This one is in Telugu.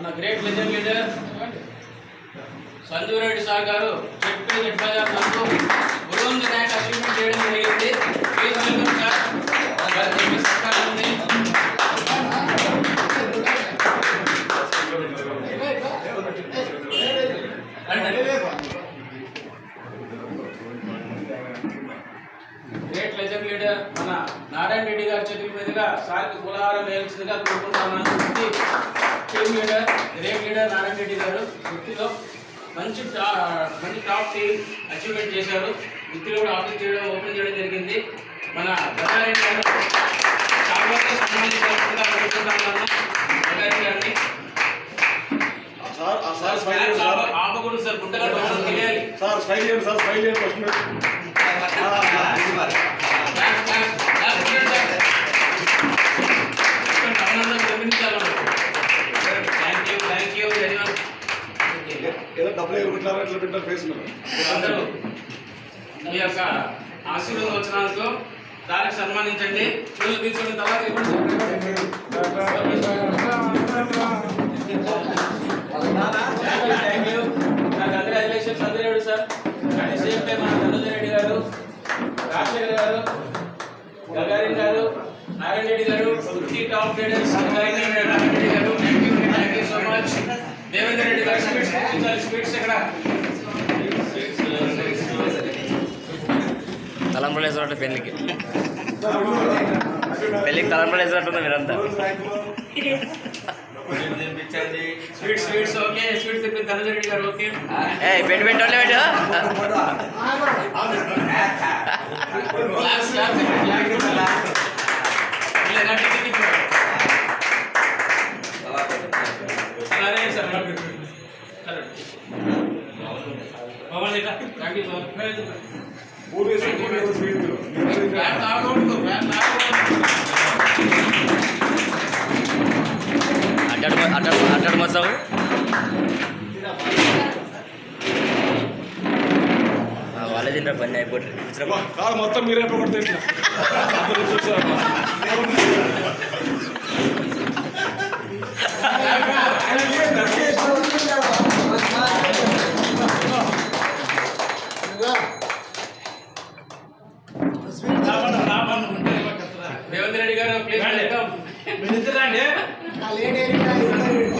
మన great legend leader Sanjeev Reddy sir garu చెప్పి మనకు బృంద ర్యాంక్ అచీవ్మెంట్ చేయడం జరిగింది. Please welcome sir. Great legend leader మన నారాయణ రెడ్డి గారి చేతుల మీదుగా సార్కి కులహారం వేయాల్సిందిగా కోరుకుంటున్నాను. Team leader great leader Narayana Reddy గారు వృత్తిలో మంచి టాప్ టీమ్ అచీవ్మెంట్ చేశారు. వృత్తిలో కూడా ఆఫీస్ ఓపెన్ చేయడం జరిగింది. మన గజారెడ్డి గారు సన్మానించాల్సిందిగా కోరుకుంటున్నాను. గజారెడ్డి గారిని ఆపకూడదు సార్, గుంటగా తెలియాలి సార్. అందరూ మీ యొక్క ఆశీర్వాదం వచ్చినందుకు దానికి సన్మానించండి. పిల్లలు తీసుకుని తర్వాత కంగ్రాచులేషన్స్ అందరూ సార్. అండ్ సేమ్ టైం మన ధనుంజయ రెడ్డి గారు, రాజశేఖర్ గారు, గగారిన్ గారు, నారాయణ రెడ్డి గారు, టాప్ లీడర్స్ నారాయణ రెడ్డి గారు, thank you so much. Devendra Reddy గారు స్పీడ్స్ ఎక్కడ తలంబరాలు వేసినట్టు పెళ్ళికి తలంబరాలు వేసినట్టుంది మీరంతా. Sweets okay. స్వీట్స్ తెప్పి ధనుంజయ రెడ్డి గారు ఓకే. పెట్టి పెట్టండి అడ్డాడు మొత్తం వాళ్ళే తింటారు పని అయిపోతుంది. మొత్తం మీరే